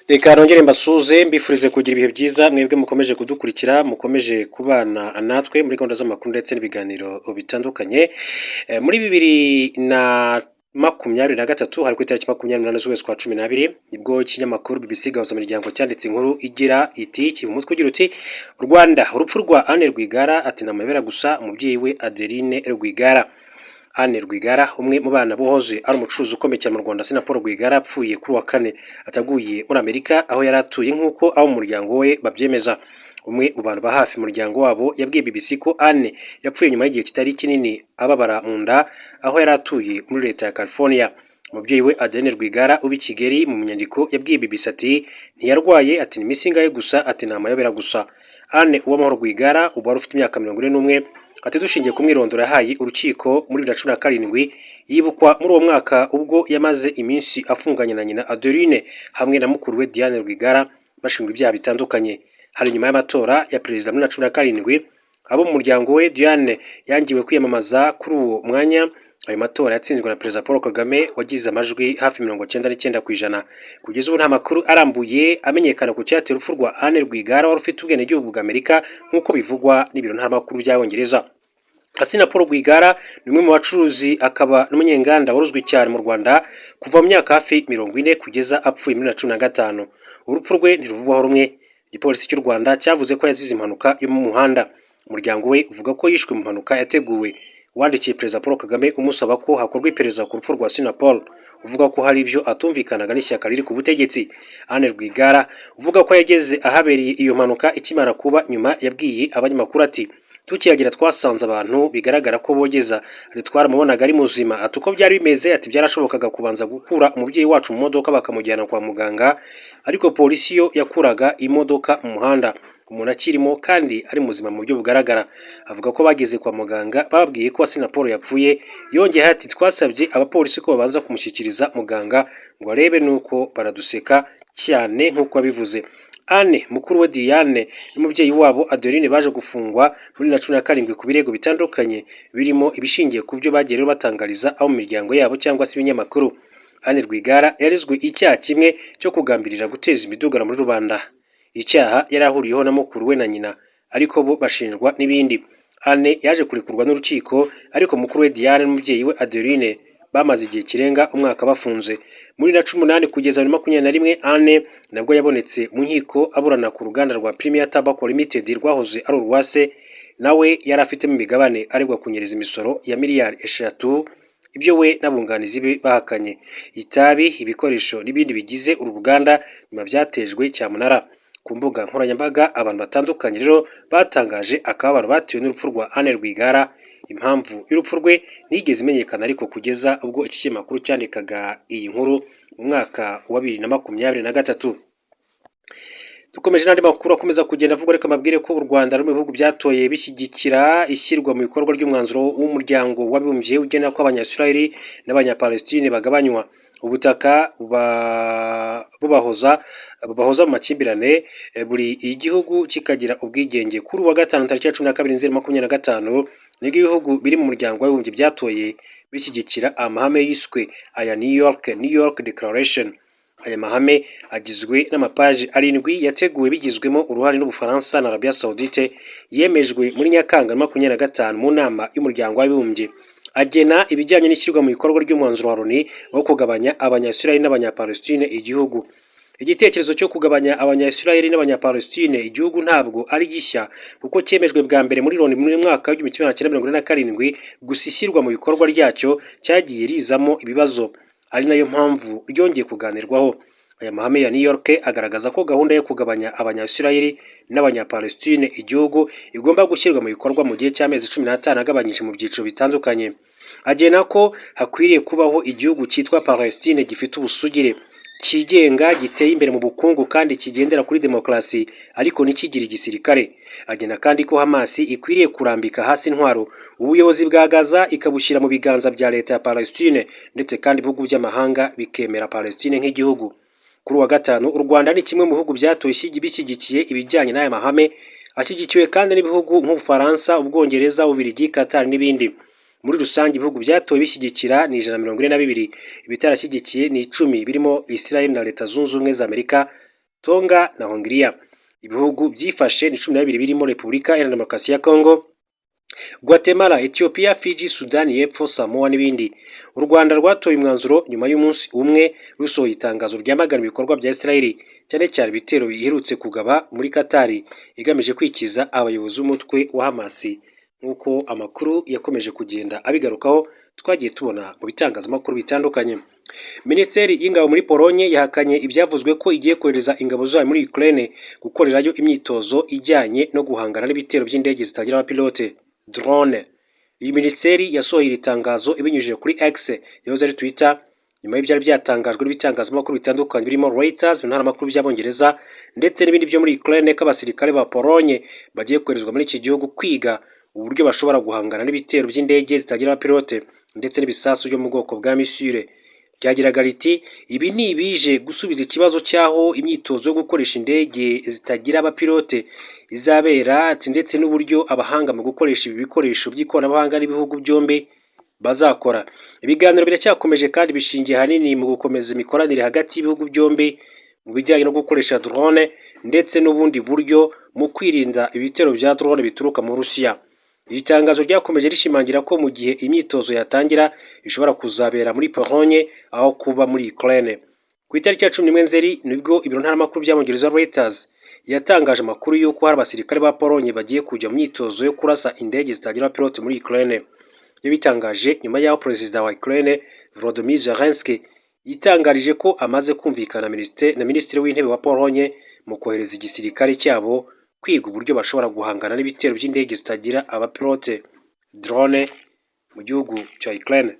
Reka nongere mbasuze mbifurize kugira ibihe byiza mwebwe mukomeje kudukurikira mukomeje kubana natwe muri gahunda z'amakuru ndetse n'ibiganiro bitandukanye. Muri 2023 hari ku itariki 28 z'ukwezi kwa 12 nibwo ikinyamakuru BBC Gahuzamiryango cyanditse inkuru igira iti ki mu mutwe ugira uti Rwanda urupfu rwa Anne Rwigara ati namayobera gusa umubyeyi we Adeline Rwigara. Anne Rwigara umwe mu bana bohoze ari umucuruzi ukomeye cyane mu Rwanda Paul Rwigara apfuye kuri wa kane ataguye muri Amerika aho yari atuye nk'uko abo mu muryango we babyemeza. Umwe mu bantu ba hafi mu muryango wabo yabwiye BBC ko Anne yapfuye nyuma y'igihe kitari kinini ababara mu nda aho yari atuye muri leta ya California. Umubyeyi we Adeline Rwigara ubi Kigali mu nyandiko yabwiye BBC ati ntiyarwaye ati ni misinga ye gusa ati namayobera gusa. Anne Uwamahoro Rwigara ubu wari ufite imyaka 41 ati dushingiye ku mwirondoro yahaye urukiko muri 2017 yibukwa muri uwo mwaka ubwo yamaze iminsi afunganye na nyina Adeline hamwe na mukuru we Diane Rwigara bashinjwa ibyaha bitandukanye. Hari nyuma y'amatora ya perezida muri 2017 abo mu muryango we Diane yangiwe kwiyamamaza kuri uwo mwanya. Ayo matora yatsinzwe na perezida Paul Kagame wagize amajwi hafi 99%. Kugeza ubu nta makuru arambuye amenyekana ku cyatera urupfu rwa Anne Rwigara wari ufite ubwenegihugu bw'Amerika nk'uko bivugwa n'ibiro ntaramakuru by'Abongereza. Paul Rwigara ni umwe mu bacuruzi akaba n'umunyenganda waruzwi cyane mu Rwanda kuva mu myaka hafi 40 kugeza apfuye muri 2015. Urupfu rwe ntiruvugwaho rumwe. Igipolisi cy'u Rwanda cyavuze ko yazize impanuka yo mu muhanda. Umuryango we uvuga ko yishwe mu mpanuka yateguwe. Wandikiye perezida Paul Kagame umusaba ko hakorwa iperereza ku rupfu rwa Paul uvuga ko hari ibyo atumvikanaga n'ishyaka riri ku butegetsi. Anne Rwigara uvuga ko yageze ahabereye iyo mpanuka ikimara kuba nyuma yabwiye abanyamakuru ati tukiyagira twasanze abantu bigaragara ko bogeza twaramubonaga ari muzima ati uko byari bimeze ati byarashobokaga kubanza gukura umubyeyi wacu mu modoka bakamujyana kwa muganga ariko polisi yo yakuraga imodoka mu muhanda umuntu akirimo kandi ari muzima mu buryo bugaragara. Avuga ko bageze kwa muganga babwiye ko Paul yapfuye. Yongeye ati twasabye abapolisi ko babanza kumushyikiriza muganga ngo arebe nuko baraduseka cyane nk'uko abivuze. Anne mukuru we Diane n'umubyeyi wabo Adeline baje gufungwa muri 2017 ku birego bitandukanye birimo ibishingiye ku byo bagiye batangariza abo mu miryango yabo cyangwa se ibinyamakuru. Anne Rwigara yarizwe icyaha kimwe cyo kugambirira guteza imidugaro muri rubanda. Icyaha yarahuriyeho na mukuru we na nyina ariko bo bashinjwa n'ibindi. Anne yaje kurekurwa n'urukiko ariko mukuru we Diane n'umubyeyi we Adeline bamaze igihe kirenga umwaka bafunze. Muri 2018 kugeza 2021 Anne nabwo yabonetse mu nkiko aburana ku ruganda rwa Premier Tobacco Limited rwahoze ari urwase nawe yari afitemo imigabane aregwa kunyereza imisoro ya miliyari 3 ibyo we n'abunganizi be bahakanye. Itabi ibikoresho n'ibindi bigize uru ruganda nyuma byatejwe cyamunara. Ku mbuga nkoranyambaga abantu batandukanye rero batangaje akababaro batewe n'urupfu rwa Anne Rwigara. Impamvu y'urupfu rwe nigeze imenyekana ariko kugeza ubwo iki kinyamakuru cyandikaga iyi nkuru mu mwaka wa 2023. Dukomeje n'andi makuru akomeza kugenda avuga reka mabwire ko u Rwanda ruri mu bihugu byatoye bishyigikira ishyirwa mu bikorwa ry'umwanzuro w'umuryango w'abibumbye ugena ko abanyasirayeli n'abanyapalestine bagabanywa ubutaka bubahoza mu makimbirane buri igihugu kikagira ubwigenge. Kuri wa gatanu tariki ya 12 Nzeri 2025 nibwo ibihugu biri mu muryango w'abibumbye byatoye bishyigikira amahame yiswe aya New York Declaration. Aya mahame agizwe n'amapaji 7 yateguwe bigizwemo uruhare n'Ubufaransa na Arabia Saudite yemejwe muri Nyakanga 2025 mu nama y'umuryango w'abibumbye. Agena ibijyanye n'ishyirwa mu bikorwa ry'umwanzuro wa Loni wo kugabanya abanyasirayeli n'abanyapalestine igihugu. Igitekerezo cyo kugabanya abanyasirayeli n'abanyapalestine igihugu ntabwo ari gishya kuko cyemejwe bwa mbere muri Loni muri mwaka wa 1947 gusa ishyirwa mu bikorwa ryacyo cyagiye rizamo ibibazo ari nayo mpamvu ryongeye kuganirwaho. Aya mahame ya New York agaragaza ko gahunda yo kugabanya abanyasirayeli n'abanyapalestine igihugu igomba gushyirwa mu bikorwa mu gihe cy'amezi 15 agabanyije mu byiciro bitandukanye. Agena ko hakwiriye kubaho igihugu cyitwa Palestine gifite ubusugire kigenga giteye imbere mu bukungu kandi kigendera kuri demokarasi ariko ntikigira igisirikare. Agena kandi ko Hamas ikwiriye kurambika hasi intwaro ubuyobozi bwa Gaza ikabushyira mu biganza bya leta ya Palestine ndetse kandi ibihugu by'amahanga bikemera Palestine nk'igihugu. Kuri wa gatanu u Rwanda ni kimwe mu bihugu byatoye bishyigikiye ibijyanye n'aya mahame ashyigikiwe kandi n'ibihugu nk'Ubufaransa, Ubwongereza, Ububiligi, Qatar n'ibindi. Muri rusange ibihugu byatoye bishyigikira ni 142, ibitarashyigikiye ni 10 birimo Israel na Leta Zunze Ubumwe za Amerika Tonga na Hongiriya. Ibihugu byifashe ni 12 birimo Repubulika Iharanira Demokarasi ya Kongo, Guatemala, Ethiopia, Fiji, Sudani y'Epfo, Samoa n'ibindi. U Rwanda rwatoye umwanzuro nyuma y'umunsi umwe rusohoye itangazo ryamagana ibikorwa bya Israel, cyane cyane ibitero biherutse kugaba muri Katari igamije kwikiza abayobozi b'umutwe wa Hamas, nk'uko amakuru yakomeje kugenda abigarukaho twagiye tubona mu bitangazamakuru bitandukanye. Minisiteri y'ingabo muri Polonye yahakanye ibyavuzwe ko igiye kohereza ingabo zayo muri Ukraine gukorerayo imyitozo ijyanye no guhangana n'ibitero by'indege zitagira abapilote drone. Iyi minisiteri yasohoye iri tangazo ibinyujije kuri X yahoze ari Twitter nyuma y'ibyari byatangajwe n'ibitangazamakuru bitandukanye birimo Reuters, ntaramakuru by'Abongereza ndetse n'ibindi byo muri Ukraine ko abasirikare ba Polonye bagiye koherezwa muri iki gihugu kwiga uburyo bashobora guhangana n'ibitero by'indege zitagira abapilote ndetse n'ibisasu byo mu bwoko bwa missile. Ryagiraga riti ibi ni ibije gusubiza ikibazo cyaho imyitozo yo gukoresha indege zitagira abapilote izabera ati ndetse n'uburyo abahanga mu gukoresha ibi bikoresho by'ikoranabuhanga n'ibihugu byombi bazakora. Ibiganiro biracyakomeje kandi bishingiye hanini mu gukomeza imikoranire hagati y'ibihugu byombi mu bijyanye no gukoresha drone ndetse n'ubundi buryo mu kwirinda ibitero bya drone bituruka mu Rusiya. Iri tangazo ryakomeje rishimangira ko mu gihe imyitozo yatangira ishobora kuzabera muri Polonye aho kuba muri Ukraine. Ku itariki ya 11 Nzeri nibwo ibiro ntaramakuru by'Abongereza Reuters yatangaje amakuru y'uko hari abasirikare ba Polonye bagiye kujya mu myitozo yo kurasa indege zitagira abapilote muri Ukraine. Ibyo bitangaje nyuma y'aho perezida wa Ukraine Volodymyr Zelensky yitangarije ko amaze kumvikana na minisitiri w'intebe wa Polonye mu kohereza igisirikare cyabo kwiga uburyo bashobora guhangana n'ibitero by'indege zitagira abapilote drone mu gihugu cya Ukraine.